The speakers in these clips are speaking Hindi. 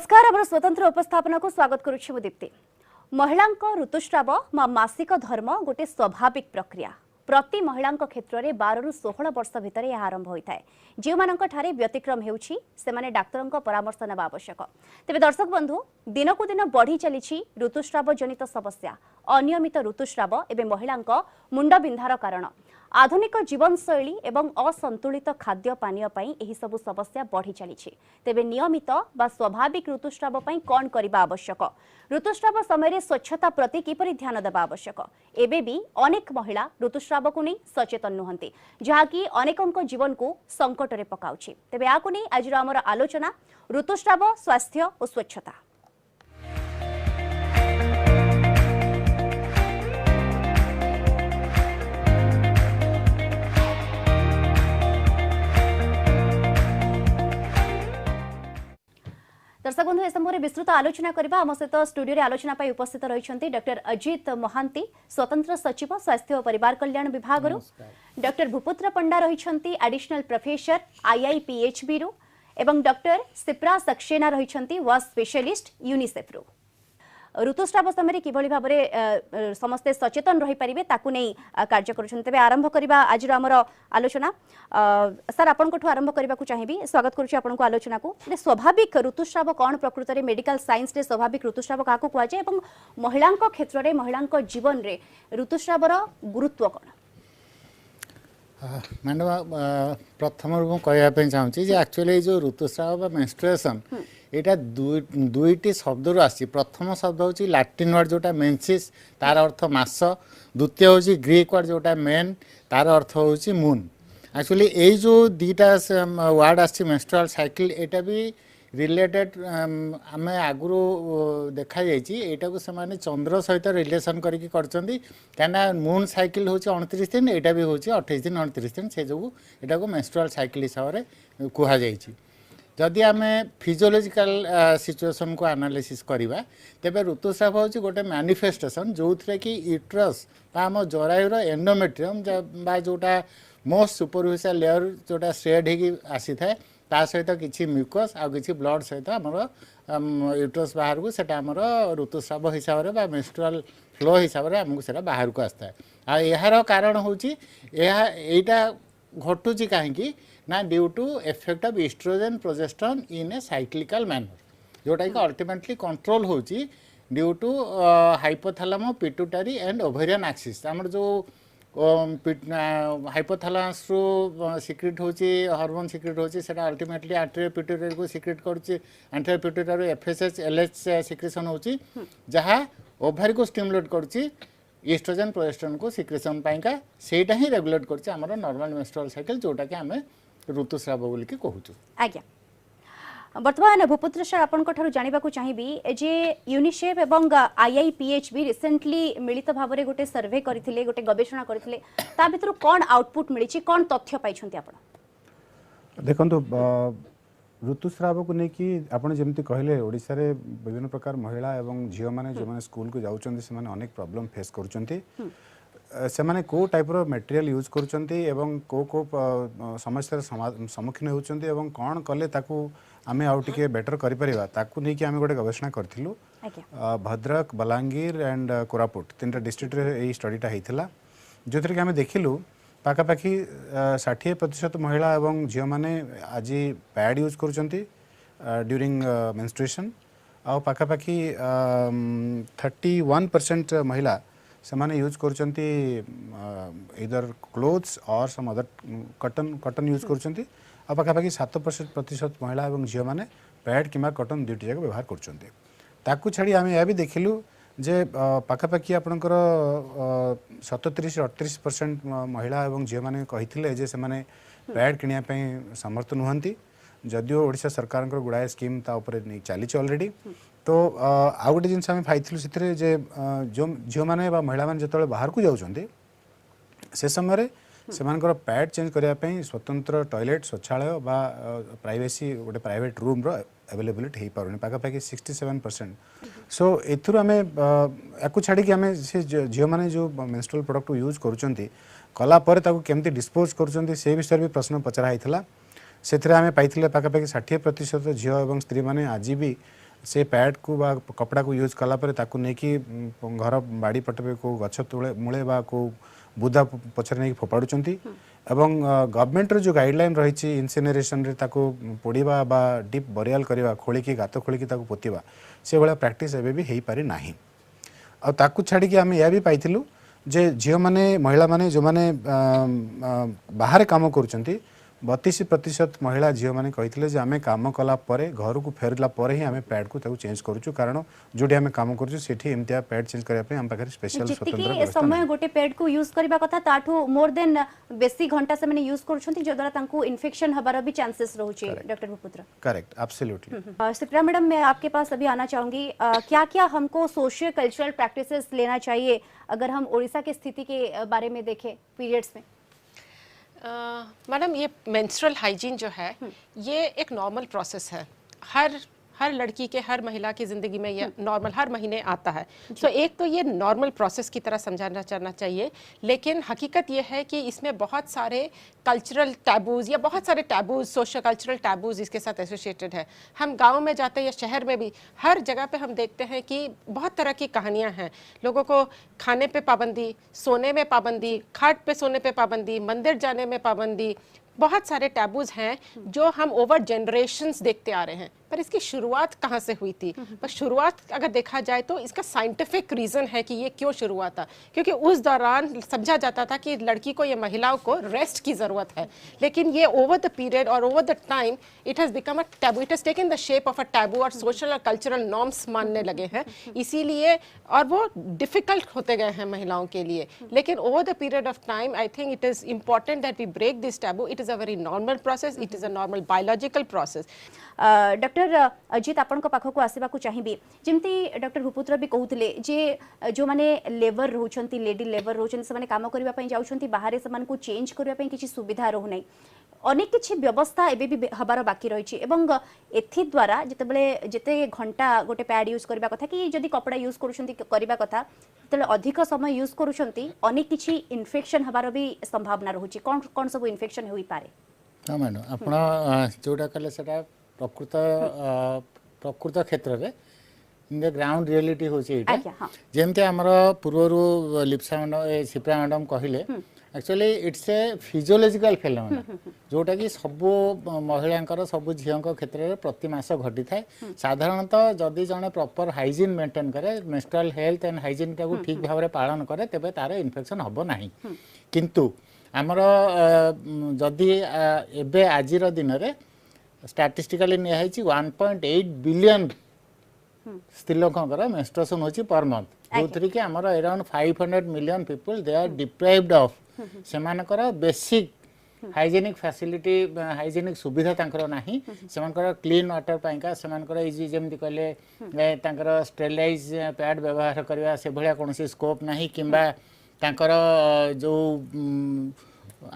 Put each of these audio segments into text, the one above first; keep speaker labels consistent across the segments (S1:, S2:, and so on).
S1: नमस्कार आम स्वतंत्र उपस्थापना को स्वागत करुच्ची मु दीप्ति। महिला ऋतुस्राव मासिक धर्म गोटे स्वाभाविक प्रक्रिया। प्रति महिला क्षेत्र में 12 रु 16 वर्ष भितर यह आरंभ होता है। जो मानक व्यतिक्रम होउछि सेमाने डाक्तर परामर्श नेबा आवश्यक। तेबे दर्शक बंधु दिनकु दिन बढ़ी चली ऋतुस्राव जनित समस्या। अनियमित ऋतुस्राव एवं महिला मुंडबिंधार कारण आधुनिक जीवनशैली एवं असंतुलित खाद्य पानीय पई एही सबु समस्या बढ़ी चली। तेबे नियमित बा स्वाभाविक ऋतुस्राव पई कोन करिबा आवश्यक। ऋतुस्राव समय स्वच्छता प्रति किपरि ध्यान देबा आवश्यक। एबे भी अनेक महिला ऋतुस्राव को नहीं सचेतन नुहंती जहाँकि अनेकंक जीवन को संकट रे पकाउछि। तेबे आकु नहीं आज आमर आलोचना ऋतुस्राव स्वास्थ्य और स्वच्छता। दर्शक बंधु ए समय विस्तृत आलोचना करबा आम सहित स्टूडियो रे आलोचना पाई उपस्थित रहिसंती डॉक्टर अजित महांती स्वतंत्र सचिव स्वास्थ्य और परिवार कल्याण विभाग रु, डॉक्टर भूपुत्र पंडा रहिसंती एडिशनल प्रोफेसर IIPHB रु एवं डॉक्टर सिप्रा सक्सेना रहिसंती वास स्पेशलिस्ट यूनिसेफ रु। ऋतुस्राव समय किभली भाव में समस्ते सचेतन रही पारिबे ताकू नहीं कार्य करुछन। तेबे आरंभ करिबा आज हमर आलोचना। सर आपन कोठु आरंभ करबा को चाहिबी। स्वागत करूछि आपन को आलोचना को। स्वाभाविक ऋतुस्राव कोन प्रकृत रे मेडिकल साइंस रे स्वाभाविक ऋतुस्राव काको कुआ जाय एवं महिलांक क्षेत्र रे महिलांक जीवन रे ऋतुस्रावर गुरुत्व कोन?
S2: मैडम प्रथम रूप कहवाई चाहूँगी एक्चुअली जो ऋतुस्राव बा मेंस्ट्रुएशन यहाँ दुईटी शब्द रू आसी। प्रथम शब्द हूँ लैटिन वर्ड जोटा मेंसिस तार अर्थ मास, द्वितीय हूँ ग्रीक वर्ड जोटा मेन तार अर्थ हूँ मून। एक्चुअली यही जो दीटा वर्ड आसी मेंस्ट्रुअल साइकिल एटा भी रिलेटेड आम आगु देखा यहाँ को से चंद्र सहित रिलेसन करके कहीं मून साइकिल हूँ 29 दिन यहाँ भी हूँ 28 दिन 29 दिन से जो यहाँ को मेंस्ट्रुअल साइकिल हिसाब से कहुई। जदि आम फिजियोलॉजिकल सिचुएशन को एनालिसिस करवा तेबे ऋतुस्राव हूँ गोटे मैनिफेस्टेशन जो थे कि यूट्रस आम जरायुर एंडोमेट्रियम बा जोटा मोस्ट सुपरफिशियल लेयर जोटा शेड हो आसी थाए ता सहित किसी म्यूकस आ किसी ब्लड सहित आमर यूट्रस बाहर को सेटा आमर ऋतुस्राव हिसाब से बा मेंस्ट्रुअल फ्लो हिसाब से आमको सेटा बाहर को आसता है। आ यार कारण हूँ यहाँ घटुची कहीं ना due to effect of estrogen progesterone in a cyclical manner जोटा कि अल्टीमेटली कंट्रोल होची due to hypothalamo pituitary and ovarian axis. आमर जो हाइपोथैलेमस रू सिक्रेट होची हार्मोन सिक्रेट होची सेटा अल्टीमेटली एंटीरियर पिट्यूटरी को सिक्रेट करूची। Anterior pituitary FSH LH secretion होची जहाँ ओभारी को स्टिमुलेट करूची एस्ट्रोजन प्रोजेस्टेरोन को सिक्रेशन पाइका सेटा ही रेगुलेट करछि हमर नॉर्मल मेंस्ट्रुअल साइकिल जोटा कि आमे ऋतुस्राव बोली के कहूछु।
S1: आज्ञा वर्तमान भूपुत्र सर आपन को जानिबा को चाहिबी जे यूनिसेफ एवं IIPHB रिसेंटली मिलित भाव में गोटे सर्वे करथिले गोटे गवेषणा करथिले ता भितर कोन आउटपुट मिलिछि कोन तथ्य पाइछन्ती आपण?
S3: देखंतु ऋतुस्राव को लेकिन आपड़ जमी कहले ओडिशा रे विभिन्न प्रकार महिला एवं झील मैंने जो मैंने स्कूल को जाउछन्ती से माने अनेक प्रॉब्लम फेस करुछन्ती। से माने को टाइप रो मटेरियल यूज करुछन्ती एवं को समस्या सम्मुखीन होउछन्ती एवं कौन कले ताकू आमे आउ टिके बेटर करि परिबा ताकू नै कि आमे गोटे गवेषणा करथिलु। भद्रक बलांगीर एंड कोरापुट तीनटा डिस्ट्रिक्ट रे एई स्टडीटा हेइथिला जोथरे कि आमे देखिलु पाखापाखि 60% महिला एवं झील मैंने आज पैड यूज करुछन्ती ड्यूरिंग मेंस्ट्रुएशन आ पाखापाखि 31% महिला से माने यूज करुछन्ती इधर क्लोथ्स और सम अदर कॉटन यूज करुछन्ती आ पाखापाखि 7% महिला एवं झील मैंने पैड किंबा कॉटन दुईटी जाक व्यवहार करुछन्ती। ताकू छाड़ी आमे या भी देखिलु जे पाखापाखि आपणकर 37-38% महिला एवं झील मैंने कही जे से माने पैड किनिया पई समर्थ नुहंती जदियो ओडिशा सरकार गुड़ाए स्कीम ता ऊपर नहीं चली ऑलरेडी। तो आउ गोटे जिन आम पाइलु से जो झील मैंने महिला मैंने जो बाहर को जाऊँच से समय से पैड चेंज करने स्वतंत्र टॉयलेट शौचालय बा प्राइवेसी गोटे प्राइवेट रूम रो अवेलेबिलिटी हो पारे पाखापाखि 67%। सो एथुर आम या छाड़ी आम से झील मैंने जो मेंस्ट्रुअल प्रोडक्ट यूज करुँच कलापर केमती डिस्पोज करुँच से विषय भी प्रश्न पचरा होता से आम पाई पाखापाखि 60% झील और स्त्री मैंने आज भी से पैड को बा कपड़ा को यूज कला पर ताकू नहीं कि घर बाड़ी पटे को गछ तूले मूले बा को बुदा पछरे नहीं फोपाड़ुचंती एवं गवर्नमेंट रो जो गाइडलाइन रही इनसिनरेशन रे ताकू पोड़ीबा बा डीप बरियाल करवा खोली की गात खोली की ताकू पोतीबा से भाया प्रैक्टिस एबे भी हेई पारि नाही आ ताकू छाड़ी कि आमे या भी पाइथिलु जे झियो माने महिला माने जो माने बाहर काम करूचंती 32% महिला झील मैंने कही जे आम कम कला घर को फेरला ही आम पैड को चेंज करूँ कारण जो आम कम करुँचा पैड चेंज करने आम पाखे स्पेशल
S1: स्वतंत्र समय गोटे पैड को यूज करबा कथा ताठू मोर देन बेसी घंटा से मैंने यूज करूछंती जो द्वारा तांको इन्फेक्शन हबार भी चांसेस रहउची doctor Bhuputra
S3: correct absolutely
S1: Sipra madam मैं आपके पास अभी आना चाहूंगी क्या क्या हमको सोशियो कल्चरल प्रैक्टिसेस लेना चाहिए अगर हम ओडिशा की स्थिति के बारे में देखें पीरियड्स में
S4: मैडम ये मेंस्ट्रुअल हाइजीन जो है ये एक नॉर्मल प्रोसेस है हर लड़की के हर महिला की ज़िंदगी में ये नॉर्मल हर महीने आता है तो एक तो ये नॉर्मल प्रोसेस की तरह समझाना चाहना चाहिए लेकिन हकीकत ये है कि इसमें बहुत सारे कल्चरल टैबूज़ या बहुत सारे टैबूज़ सोशल कल्चरल टैबूज़ इसके साथ एसोसिएटेड है। हम गांव में जाते हैं या शहर में भी हर जगह पे हम देखते हैं कि बहुत तरह की कहानियाँ हैं। लोगों को खाने पे पाबंदी, सोने में पाबंदी, खाट पे सोने पे पाबंदी, मंदिर जाने में पाबंदी, बहुत सारे टैबूज हैं जो हम ओवर जनरेशन्स देखते आ रहे हैं। पर इसकी शुरुआत कहाँ से हुई थी? पर शुरुआत अगर देखा जाए तो इसका साइंटिफिक रीज़न है कि ये क्यों शुरू हुआ था, क्योंकि उस दौरान समझा जाता था कि लड़की को या महिलाओं को रेस्ट की ज़रूरत है। लेकिन ये ओवर द पीरियड और over the time it has become a taboo, it has taken the shape of a taboo और सोशल और कल्चरल नॉर्म्स मानने लगे हैं इसीलिए, और वो डिफ़िकल्ट होते गए हैं महिलाओं के लिए। लेकिन over the period of time I think it is important that we break this taboo. It is a very normal process, it is a normal biological process.
S1: Doctor Ajit आपण पाखक आसवा चाहिए जमी डॉक्टर भूपुत्र भी कहते जे जो मैंने लेबर रोचंती लेडी लेबर रोचंती से काम करने जाऊँच बाहर से चेंज करने किसी सुविधा रोना अनेक किसी व्यवस्था एबे भी हबार बाकी रही एथि द्वारा जिते घंटा गोटे पैड यूज करबा कथा कि जदि कपड़ा यूज करबा कथा तो अधिक समय यूज करुँच अनेक किसी इन्फेक्शन हबार भी संभावना रोचे कौन कौन सब इन्फेक्शन हो पारे?
S2: हाँ मैडम आप जोटा कहले सेटा प्रकृत क्षेत्र में इन द ग्राउंड रियलिटी होची जेमते हमर पूर्वरु लिप्सा मैडम सिप्रा मैडम कहले actually it's a physiological phenomena जोटा कि सब महिला सब झील क्षेत्र में प्रति मास घटी थाए। साधारणतः जदि जड़े प्रॉपर हाइजीन मेंटेन करे मेंस्ट्रुअल हेल्थ एंड हाइजीन टाको ठीक भाव में पालन करे तेबे तार इन्फेक्शन हबो नाही। किंतु आमर जदि एबे आजिर दिन में स्टैटिस्टिकली नियाई 1.8 बिलियन स्त्री लोकर मेंस्ट्रुएशन होची पर मंथ जो कि आमर around 500 million people they are deprived of सेमानकर बेसिक हाइजेनिक फैसिलिटी हाइजेनिक सुविधा तांकर नाही सेमानकर क्लीन वाटर पाइका सेमानकर इजी जेमति कहले तांकर स्टेरिलाइज पैड व्यवहार करबा से भलिया कोनोसी स्कोप नाही किंबा तांकर जो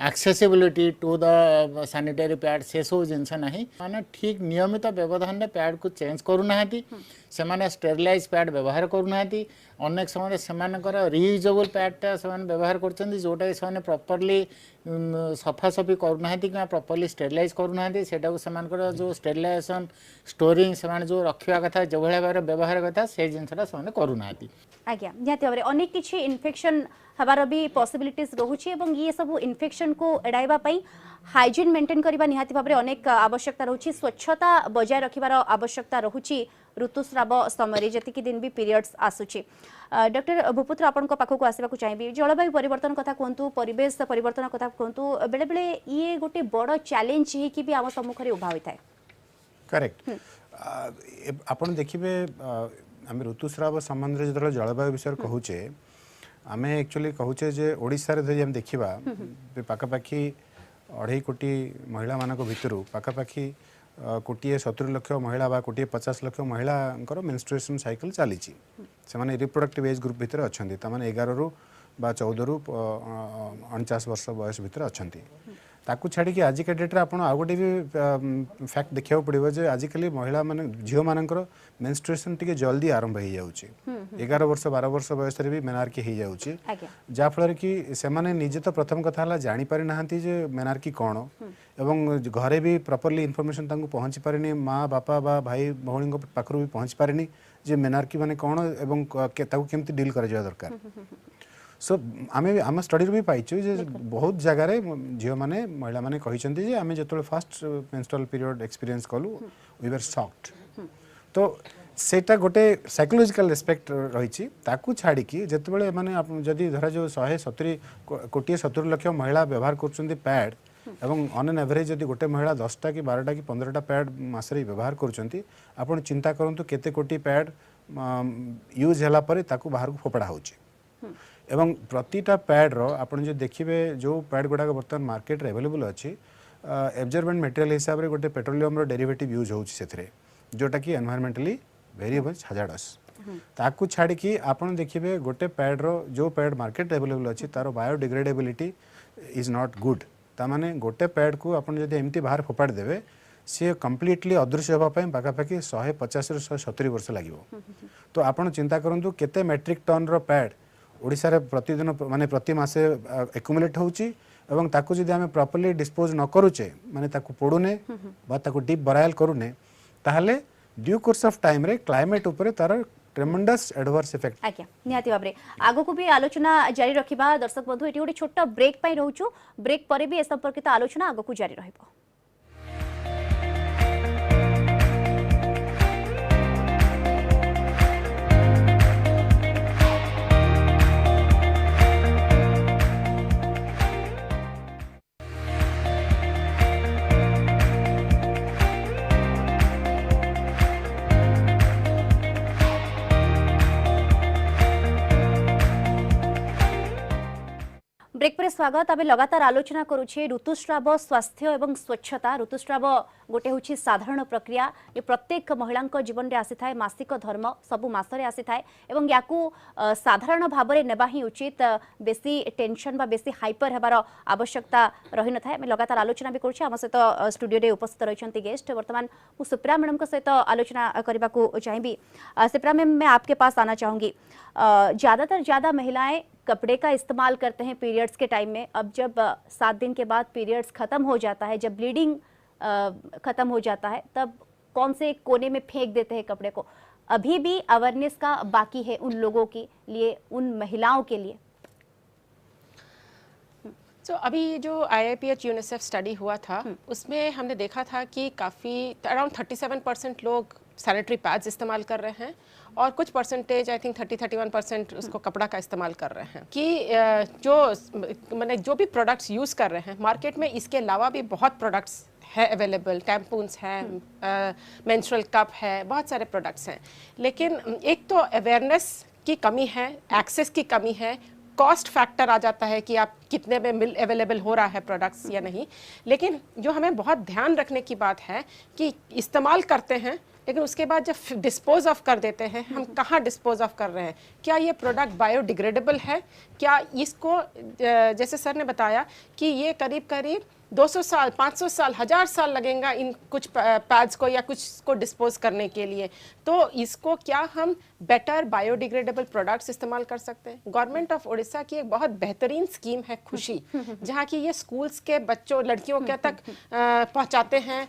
S2: accessibility to the sanitary pad से सब जिनस ना माने ठीक नियमित व्यवधान में पैड को चेंज करूना से स्टेरिलाइज पैड व्यवहार करूना अनेक समय से रियूजेबल पैडटा से व्यवहार कर जोटा से प्रॉपर्ली सफासफी करूना कि प्रॉपर्ली स्टेरिलाइज करूना से जो स्टेरिलाइजेशन स्टोरिंग से जो रखा कथा जो भाव व्यवहार कथा से जिनसा से करूना।
S1: आज्ञा निहाती भाव अनेक किसी इन्फेक्शन हबार भी पॉसिबिलिटीज रोचे ये सब इन्फेक्शन को एड़ाइबा पई हाइजीन मेंटेन करबा निहाती भाव अनेक आवश्यकता रोची स्वच्छता बजाय रखिबार आवश्यकता रोची ऋतुस्राव समय जति दिन भी पीरियड्स आसुची। डॉक्टर भूपुत्र आपण पाखक आसवाक चाहिए जलवायु परिवर्तन कथा कहतु परिवेश परिवर्तन कथा कहतु बेले बेले ये गोटे बड़ चैलेंज है भी आम सम्मुख में उभा होता है।
S3: करेक्ट आपण देखिए आम ऋतुस्राव संबंध में जो जलवायु विषय कहूचे आम एक्चुअली कहूचे जे ओडिशा रे जदि हम देखिबा पाखापाखि 2.5 कोटी महिला मानक भितरु पाखापाखि 1.70 लाख महिला बा 1.50 लाख महिला मेंस्ट्रुएशन साइकिल चली से रिप्रोडक्टिव एज ग्रुप भितर अच्छा 11 रु बा 14 रु 49 वर्ष बयस भितर अच्छा ताकू छाड़ी कि आज का डेट रे आपण आ गोटे भी फैक्ट देखिया पड़िबो जे आजिकली महिला माने झियो मानकर मेंस्ट्रुएशन टिके जल्दी आरंभ हो जाउची 11 वर्ष 12 वर्ष बयस रे भी मेनार्की हो जाउची जा फल कि से माने निजे तो प्रथम कथा हला जानि पारि नाहंती जे मेनार्की कोन एवं घरे भी प्रॉपर्ली इन्फॉर्मेशन तांको पहुंची पारिनी माँ बापा बा भाई भौणी पाखरु भी पहुंची पारिनी जे मेनार्की माने कोन एवं ताको केमती डील करा जा दरकार सो आम स्टडी भी पाइछु जे बहुत जगह रे झियो माने महिला माने कहिसंती जे आमे जतले फर्स्ट मेंस्ट्रुअल पीरियड एक्सपीरियंस कलु वी वर शॉक्ड तो सेटा गोटे साइकोलॉजिकल एस्पेक्ट रही ताकू छाड़ी कि जतबेले माने जदि धरा जो 170 कोटी 70 लाख महिला व्यवहार करछंती पैड एवं ऑन एन एवरेज जदि गोटे महिला 10टा कि 12टा कि 15टा पैड मासरे व्यवहार करछंती आपण चिंता करंतु केते कोटी पैड यूज हला परे ताकू बाहर को फोपड़ा होची एवं प्रतिटा पैड रो आपण जो देखिबे जो पैड गुडा वर्तमान मार्केट रे अवेलेबल अछि एब्जॉर्बेंट मटेरियल हिसाब रे गोटे पेट्रोलियम रो डेरिवेटिव यूज होछि सेथरे जोटा कि एनवायरमेंटली वेरी मच हजार्डस ताकू छाड़ी कि आपण देखिबे गोटे पैड रो जो पैड मार्केट अवेलेबल अछि तारो बायोडिग्रेडेबिलिटी इज नॉट गुड ता माने गोटे पैड को आपण जदि एमती बाहर फोपाड़ देबे सी कंप्लीटली अदृश्य होबा पय पाखापाखि 150 ରୁ 170 वर्ष लागिवो तो आपण चिंता करंतु केते मेट्रिक टन रो पैड ओडिसा रे प्रतिदिन माने प्रति मासे एक्युमुलेट होउची एवं ताकू जदि आमे प्रॉपर्ली डिस्पोज न करूचे माने ताकू पोडुने बा ताकू डीप बरायल करूने ताहले ड्यू कोर्स ऑफ टाइम रे क्लाइमेट ऊपर तार ट्रेमेंडस एडवर्स इफेक्ट
S1: आज्ञा निहाती भाबरे आगो को भी आलोचना जारी रखिबा दर्शक बंधु एटी गोटे छोट ब्रेक पई रहउछु ब्रेक परे भी ए संपर्कित आलोचना आगो को जारी रहइबो। ब्रेक पर स्वागत आम लगातार आलोचना करुछे ऋतुस्राव स्वास्थ्य एवं स्वच्छता ऋतुस्राव गोटे हूँ साधारण प्रक्रिया ये प्रत्येक महिला जीवन में आसी था मासिक धर्म सबु मासरे आसी था एवं या साधारण भाव में नेबा ही उचित बेसी टेंशन बा बेसी हाइपर हेबार आवश्यकता रही न था लगातार आलोचना भी करुछे आम सहित स्टूडियो रे उपस्थित रही गेस्ट वर्तमान मु सुप्रिया मैडम सहित आलोचना करने को चाहिए। सुप्रिया मैम मैं आपके पास आना चाहूँगी ज्यादा महिलाएं कपड़े का इस्तेमाल करते हैं पीरियड्स के टाइम में। अब जब 7 दिन के बाद पीरियड्स खत्म हो जाता है जब ब्लीडिंग खत्म हो जाता है तब कौन से कोने में फेंक देते हैं कपड़े को। अभी भी अवेयरनेस का बाकी है उन लोगों के लिए उन महिलाओं के लिए।
S4: तो अभी जो IIPH यूनिसेफ स्टडी हुआ था उसमें हमने देखा था कि काफ़ी अराउंड 37% लोग सैनिटरी पैड्स इस्तेमाल कर रहे हैं और कुछ परसेंटेज आई थिंक 30-31% उसको कपड़ा का इस्तेमाल कर रहे हैं कि जो भी प्रोडक्ट्स यूज़ कर रहे हैं मार्केट में इसके अलावा भी बहुत प्रोडक्ट्स है अवेलेबल, टैम्पून्स हैं, मेंस्ट्रुअल कप है, बहुत सारे प्रोडक्ट्स हैं। लेकिन एक तो अवेयरनेस की कमी है, एक्सेस की कमी है, कॉस्ट फैक्टर आ जाता है कि आप कितने में अवेलेबल हो रहा है प्रोडक्ट्स या नहीं। लेकिन जो हमें बहुत ध्यान रखने की बात है कि इस्तेमाल करते हैं लेकिन उसके बाद जब डिस्पोज ऑफ कर देते हैं हम कहाँ डिस्पोज ऑफ कर रहे हैं, क्या ये प्रोडक्ट बायोडिग्रेडेबल है, क्या इसको जैसे सर ने बताया कि ये करीब करीब 200 साल 500 साल 1000 साल लगेगा इन कुछ पैड्स को या कुछ को डिस्पोज करने के लिए, तो इसको क्या हम बेटर बायोडिग्रेडेबल प्रोडक्ट्स इस्तेमाल कर सकते हैं। गवर्नमेंट ऑफ उड़ीसा की एक बहुत बेहतरीन स्कीम है खुशी, जहाँ की ये स्कूल्स के बच्चों लड़कियों के तक पहुँचाते हैं,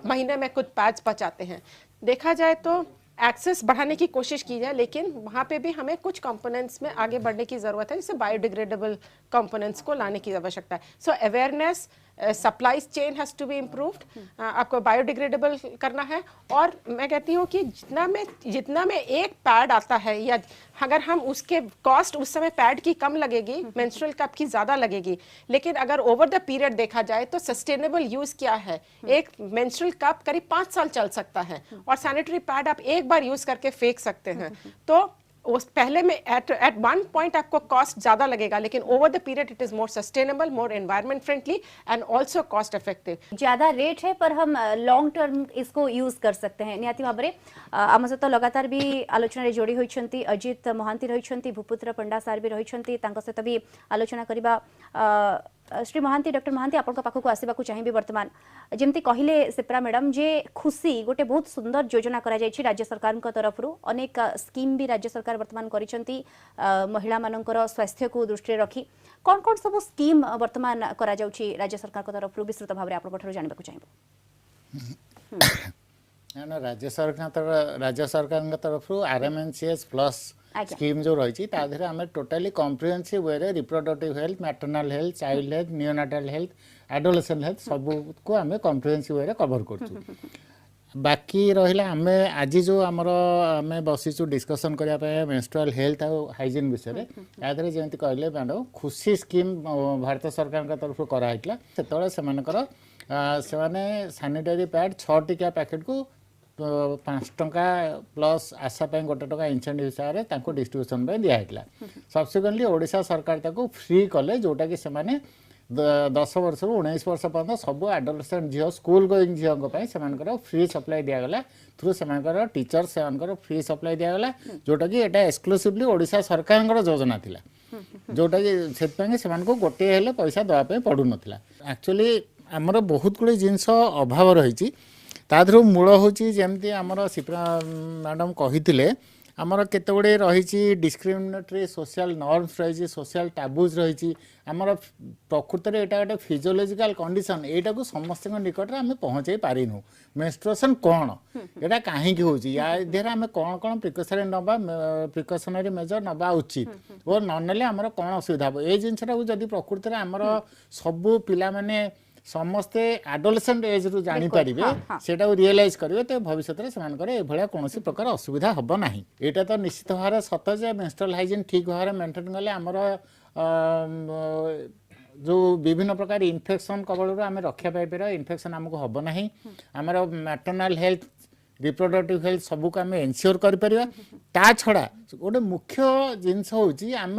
S4: महीने में कुछ पैड्स पहुँचाते हैं। देखा जाए तो एक्सेस बढ़ाने की कोशिश की जाए लेकिन वहाँ पे भी हमें कुछ कंपोनेंट्स में आगे बढ़ने की ज़रूरत है, जैसे बायोडिग्रेडेबल कंपोनेंट्स को लाने की आवश्यकता है। So awareness, supply chain has to be improved, आपको बायोडिग्रेडेबल करना है। और मैं कहती हूँ कि जितना में एक पैड आता है या अगर हम उसके कॉस्ट उस समय पैड की कम लगेगी, मेंस्ट्रुअल कप की ज़्यादा लगेगी, लेकिन अगर ओवर द पीरियड देखा जाए तो सस्टेनेबल यूज़ क्या है, एक मेंस्ट्रुअल कप करीब 5 साल चल सकता है और सैनिटरी पैड आप एक बार यूज़ करके फेंक सकते हैं। तो उस पहले में एट वन पॉइंट आपको कॉस्ट ज़्यादा लगेगा लेकिन over the period it is more sustainable, more environment friendly and also cost effective.
S1: ज़्यादा रेट है पर हम लॉन्ग टर्म इसको यूज कर सकते हैं। निहाती भाव में आम सहित लगातार भी आलोचना जोड़ी होती अजित महांती रही, भूपुत्र पंडा सार भी रही, सहित भी आलोचना करवा श्री महांती डॉक्टर महांती आपण पाखक आसवाक चाहिए वर्तमान जमती कहले सिप्रा मैडम जे खुशी गोटे बहुत सुंदर योजना करा जायछि राज्य सरकार तरफ अनेक स्कीम भी राज्य सरकार वर्तमान करिसेंती महिला मानकर स्वास्थ्य को दृष्टि रखी कौन कौन सब स्कीम वर्तमान करा जाउछि राज्य सरकार तरफ विस्तृत भाव आपण जानबा चाहिए
S2: राज्य सरकार तरफ RMNCH प्लस स्कीम जो रही आम totally comprehensive way reproductive health maternal health child health neonatal health adolescent health सब को आम कम्प्रिहेन्सिव वे कवर कर बाकी रहा आम आज जो आमर आम बसीचु डिस्कसन करने मेंस्ट्रुअल हेल्थ और हाइजीन विषय याद जमी कहले मैडम खुशी स्कीम भारत सरकार तरफ कराइला से सानिटरी पैड 6 टिका पैकेट को 5 टंका प्लस आशा गोटे टका इनसेंटिव हिसाब से डिस्ट्रीब्यूशन दिखाला सब्सिक्वेंटली ओडिशा सरकार ताको फ्री कले जोटा कि से 10 वर्ष 19 वर्ष पर्यटन सब एडोलेसेंट झील स्कूल गोइंग झील से फ्री सप्लाई दिगला थ्रू से टीचर से फ्री सप्लाई दिगला जोटा कि एटा एक्सक्लूसिवली ओडिशा सरकार योजना थिला जोटा कि से गोटे हेले पैसा देवाई पड़ू नाला एक्चुअली आमर बहुत गुड़े जिनस अभाव रही तादर मूल हूँ जमती आमर सिप्रा मैडम कही आमर केते गुड़े रही डिस्क्रिमिनेटरी सोशल नॉर्म्स रही सोशल टैबूज रही आमर प्रकृत में यहाँ गोटे फिजियोलॉजिकल कंडीशन यहाँ को समस्त निकट में आम पहुँचे पारिनु मेंस्ट्रुएशन कौन यहाँ कहीं होर आम कौन कौन प्रिकसनरी मेजर नवा उचित और ननेले आमर कौन असुविधा हम ये जिनसा जदि प्रकृत में आमर सबू पिला माने समस्ते एडोलेसेंट एज रु जानी पारिबे सेटा रियलाइज करिवे तो भविष्य में से भाया कौन प्रकार असुविधा हम ना यहाँ तो निश्चित भाव सत जे मेंस्ट्रुअल हाइजीन ठीक भाव मेंटेन कले आमर जो विभिन्न प्रकार इन्फेक्शन कबल आम रक्षा पाइपर इन्फेक्शन आमको हम ना आमर मैटरनल हेल्थ रिप्रोडक्टिव हेल्थ सबको आम एनश्योर कर छड़ा गोटे मुख्य जिनस हूँ आम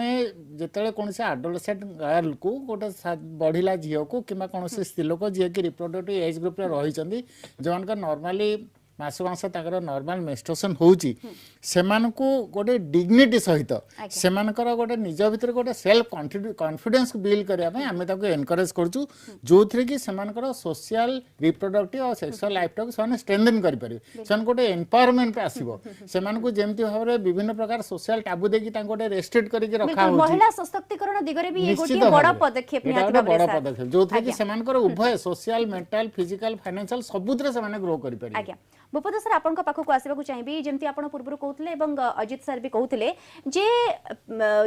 S2: जिते कौन से एडोलेसेंट गर्ल को गोटे बढ़िला झील को कि कौन स्त्री लोक जी कि रिप्रोडक्टिव एज ग्रुप रही जो नॉर्मली मास मास नॉर्मल मेंस्ट्रुएशन होची सेमानकु गोटे डिग्निटी सहित सेमानकर गोटे निज भीतर गोटे सेल्फ कॉन्फिडेंस बिल्ड करने आम एनकरेज करूँ जो थी कि सेमानकर सोशल रिप्रोडक्टिव और सेक्सुअल लाइफ टाक से स्ट्रेंथन करेंगे से गोटे एम्पावरमेंट आसो से जमी भाव में विभिन्न प्रकार सोशल टाबू देखिए गोटे रेस्ट्रिक्ट करके रखा
S1: महिला सशक्तिकरण दिगरे भी
S2: निश्चित बड़ पदक्षेप जो थी कि सेमानकर उभय सोशल मेंटल फिजिकल फाइनेंशियल सबुद्रे से ग्रो करेंगे
S1: भूपद सर आपण पाखक आसवाक चाहिए जमी आप पूर्व कहते अजित सर भी कहते जे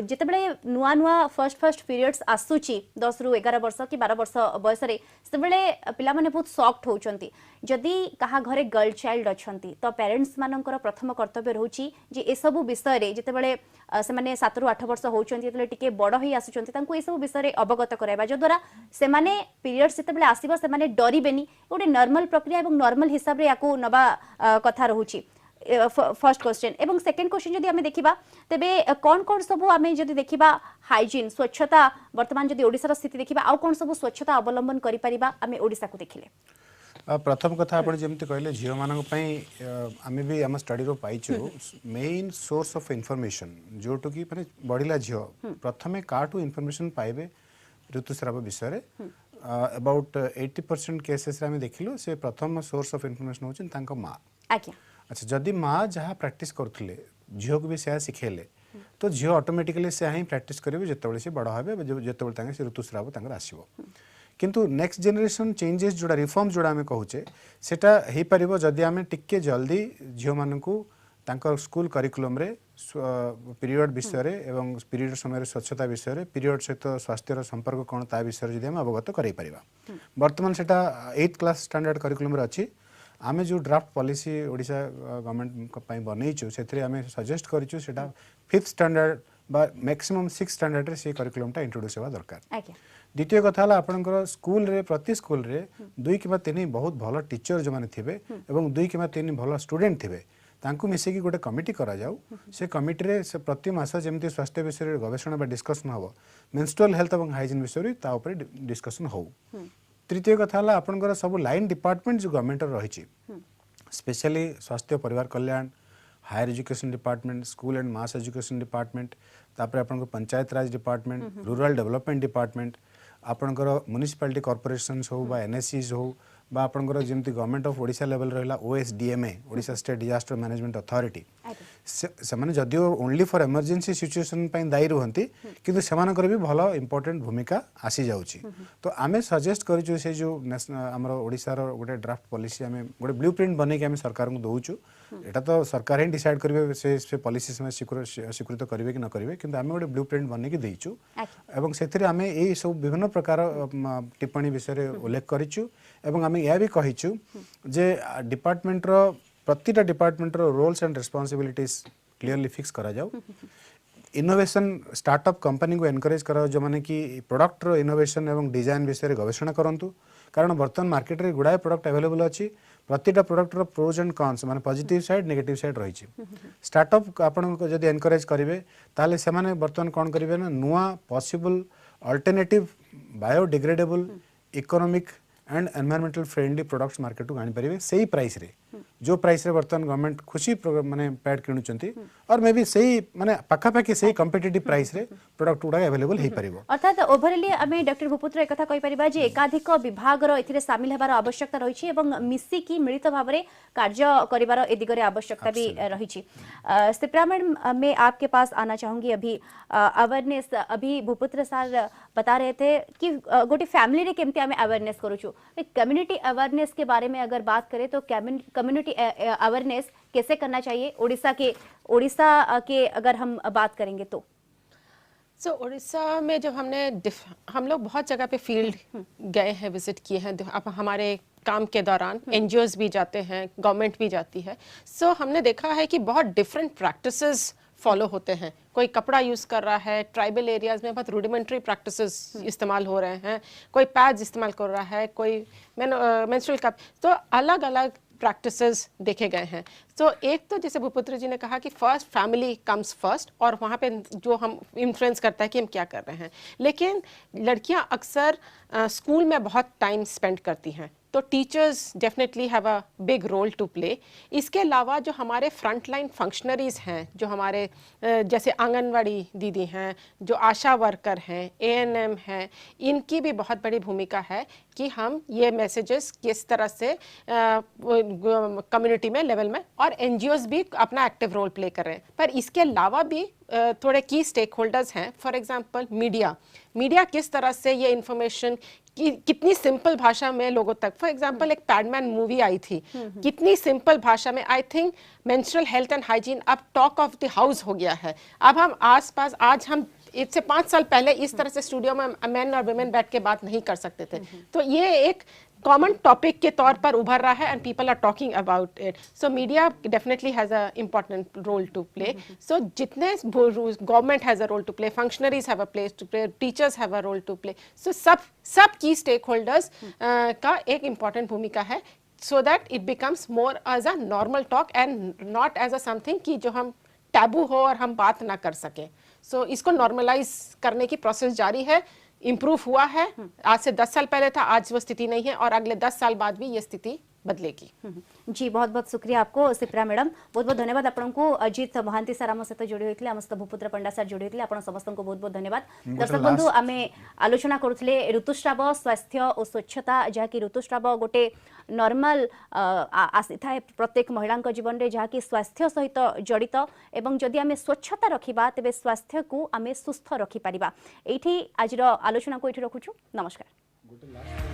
S1: जिते नुआ नुआ फर्स्ट पीरियड्स आसूची 10 रु 11 वर्ष कि 12 वर्ष बयस से पिला माने बहुत सॉफ्ट होचंती जदि कहा घरे गर्ल चाइल्ड अच्छी तो पेरेंट्स मानकर प्रथम कर्तव्य रोची जे ए सब विषय रे जिते से माने 7 रु 8 वर्ष होचंती जते टिके बड़ होई आसुचंती तांको ए सब विषय अवगत कराइबा जो द्वारा से माने पीरियड्स जिते आसीबो से माने डरिबेनी गोटे नॉर्मल प्रक्रिया एवं नॉर्मल हिसाब रे याको नबा कथा रहुची फर्स्ट क्वेश्चन एवं सेकंड क्वेश्चन जदि आमे देखिबा तेबे कौन कौन सब आमे जदि देखिबा हाइजीन स्वच्छता वर्तमान जदि ओडिसा स्थिति देखिबा आ कौन सब स्वच्छता अवलंबन करि परिबा आमे ओडिसा को देखिले
S3: प्रथम कथा आपण जेमती कहले झियो मानक पई आमे भी हम स्टडी रो पाइछु मेन सोर्स ऑफ इंफॉर्मेशन जोटो की माने बढ़िला झियो प्रथमे काटू इंफॉर्मेशन पाइबे ऋतुस्राव विषय रे अबाउट 80% केसेस रे आमे देखिलो से प्रथम सोर्स ऑफ इंफॉर्मेशन होचिन तांको मां
S1: आज्ञा
S3: अच्छा जदि माँ जहाँ प्रैक्टिस करथिले झियो को भी से सिखेले तो झियो ऑटोमेटिकली से ही प्रैक्टिस करेंगे जिते से बड़ हे जिते से ऋतुस्राव आसो किंतु नेक्स्ट जनरेशन चेंजेस जोड़ा रिफॉर्म जोड़ा आम कहूचे सेटा हो पार जदि आम टिके जल्दी झियो मानू स्कूल करिकुलम रे पीरियड विषय एवं पीरियड समय स्वच्छता विषय पीरियड सहित स्वास्थ्यर संपर्क कौन ता विषय जब अवगत कर बर्तमान से 8th क्लास स्टैंडर्ड करिकुलम अच्छी आम जो ड्राफ्ट पॉलिसी ओडिशा गवर्नमेंट बनईचु से आम सजेस्ट करूँ से 5th स्टैंडर्ड बा मैक्सिमम 6th स्टैंडर्ड रे से करिकुलमटा इंट्रोड्यूस होगा दरकार द्वितीय कथा आपनकर स्कूल रे प्रति स्कूल रे 2 कि 3 बहुत भल टीचर जो माने थिबे एवं 2 कि 3 भल स्टूडेंट थिबे तांकु मिसेकी गोटे कमिटी करा जाऊ से कमिटी रे से प्रति मास जेमती स्वास्थ्य विषय गवेषणा बा डिस्कशन हो मेंस्ट्रुअल हेल्थ एवं हाइजीन विषय ता ऊपर डिस्कशन हो तृतीय कथा आपनकर सब लाइन डिपार्टमेंट जो गवर्नमेंट रही स्पेशली स्वास्थ्य परिवार कल्याण higher education department school and mass education department तापर आपन panchayat raj department rural development department आपणकर म्युनिसिपालिटी कॉर्पोरेशंस हो बा एनएससीज हो बा आपणकर जमती गवर्नमेंट ऑफ ओडिशा लेवल रहिला OSDMA Odisha state disaster management authority से माने जदियो ओनली फॉर इमरजेंसी सिचुएशन पई दायी रहंती किंतु सेमानकर भी भलो इंपोर्टेंट भूमिका आसी जाउची तो आमे सजेस्ट करिछु से जो हमर ओडिसा रो गोटे ड्राफ्ट पॉलिसी आमे गोटे ब्लूप्रिंट बनै के आमे सरकार को दउछु एटा तो सरकार ही डिसाइड करबे से पॉलिसी में स्वीकृत करिवे कि न करिवे किंतु आमे गोटे ब्लूप्रिंट बनै के देइछु एवं सेथिरे आमे एई सब विभिन्न प्रकार टिप्पणी विषय रे उल्लेख करिछु एवं आमे या भी कहिछु जे डिपार्टमेंट रो प्रतिटा डिपार्टमेंट रो roles and responsibilities clearly fix करा जाऊ इनोवेशन स्टार्टअप कंपनी को एनकरेज करा जो माने कि प्रोडक्ट रो इनोवेशन एवं डिजाइन विषय रे गवेषणा करंतु कारण वर्तमान मार्केट रे गुडाय प्रोडक्ट अवेलेबल अछि प्रतिटा प्रोडक्ट रो प्रोज एंड कॉन्स माने पॉजिटिव साइड नेगेटिव साइड रही छी स्टार्टअप आपण को जदी एनकरेज करिवे ताले से माने वर्तमान कोन करिवे ना नुवा possible alternative biodegradable economic and environmental friendly products market को आनी परिवे सही प्राइस रे जो प्राइस रे वर्तमान गवर्नमेंट खुशी माने पैड किणुचंती और मे भी सही माने पाखा पाखी सही कॉम्पिटिटिव प्राइस रे प्रोडक्ट उडा अवेलेबल हे परिबो
S1: अर्थात ओवरऑली हमें डॉक्टर भूपुत्र एक कथा कहि परिबा जे एकाधिक विभाग रो एथिरे शामिल हेबार आवश्यकता रही छी एवं मिसी की मिलित भाबरे कार्य करिवार ए दिगरे आवश्यकता भी रही छी सिप्रा मैडम मैं आपके पास आना चाहूंगी अभी अवेयरनेस अभी भूपुत्र सर बता रहे थे कि गोटी फैमिली रे केमती हमें अवेयरनेस करू छु कम्युनिटी अवेयरनेस के बारे में अगर बात करें तो कम्युनिटी अवेयरनेस कैसे करना चाहिए उड़ीसा के अगर हम बात करेंगे तो
S4: उड़ीसा में जब हम लोग बहुत जगह पे फील्ड गए हैं विजिट किए हैं अब हमारे काम के दौरान एनजीओज भी जाते हैं गवर्नमेंट भी जाती है हमने देखा है कि बहुत डिफरेंट प्रैक्टिसेस फॉलो होते हैं कोई कपड़ा यूज़ कर रहा है ट्राइबल एरियाज में बहुत रूडिमेंट्री प्रैक्टिसेस इस्तेमाल हो रहे हैं कोई पैड्स इस्तेमाल कर रहा है कोई मेंस्ट्रुअल कप तो अलग अलग प्रैक्टिसेस देखे गए हैं एक तो जैसे भूपुत्र जी ने कहा कि फर्स्ट फैमिली कम्स फर्स्ट और वहाँ पे जो हम इन्फ्लुएंस करता है कि हम क्या कर रहे हैं लेकिन लड़कियाँ अक्सर स्कूल में बहुत टाइम स्पेंड करती हैं तो teachers definitely have a big role to play इसके अलावा जो हमारे फ्रंट लाइन फंक्शनरीज हैं जो हमारे जैसे आंगनवाड़ी दीदी हैं जो आशा वर्कर हैं एएनएम हैं इनकी भी बहुत बड़ी भूमिका है कि हम ये मैसेजेस किस तरह से कम्युनिटी में लेवल में और एनजीओज भी अपना एक्टिव रोल प्ले कर रहे हैं पर इसके अलावा भी थोड़े की स्टेक होल्डर्स हैं फॉर एग्जांपल मीडिया किस तरह से ये इन्फॉर्मेशन कितनी सिंपल भाषा में लोगों तक फॉर एग्जांपल एक पैडमैन मूवी आई थी कितनी सिंपल भाषा में I think menstrual health and hygiene अब टॉक ऑफ द हाउस हो गया है अब हम आसपास आज हम इससे 5 साल पहले इस तरह से स्टूडियो में मेन और वुमेन बैठ के बात नहीं कर सकते थे तो ये एक कॉमन टॉपिक के तौर पर उभर रहा है and people are talking about it media definitely has a important role to play जितने government has a role to play functionaries have a place to play teachers have a role to play सब की स्टेक होल्डर्स का एक इम्पॉर्टेंट भूमिका है so that it becomes more as a normal talk and not as a something कि जो हम टैबू हो और हम बात ना कर सके इसको नॉर्मलाइज करने की प्रोसेस जारी है इम्प्रूव हुआ है आज से 10 साल पहले था आज वो स्थिति नहीं है और अगले 10 साल बाद भी ये स्थिति बदलेगी
S1: जी बहुत बहुत शुक्रिया आपको सिप्रा मैडम बहुत बहुत धन्यवाद आपको अजित महांती सर आम सहित जोड़ी होते आम सहित भूपुत्र पंडा सर जोड़ी होते आप समस्त को बहुत बहुत धन्यवाद दर्शक बंधु आम आलोचना करुले ऋतुस्राव स्वास्थ्य और स्वच्छता जहाँकि ऋतुस्राव गोटे नॉर्मल आसी था प्रत्येक महिला जीवन में जहाँकि स्वास्थ्य सहित जड़ित एवं जदि आम स्वच्छता रखा तेज स्वास्थ्य को आम सुस्थ रखिपर ये आज आलोचना को ये रखुचु नमस्कार।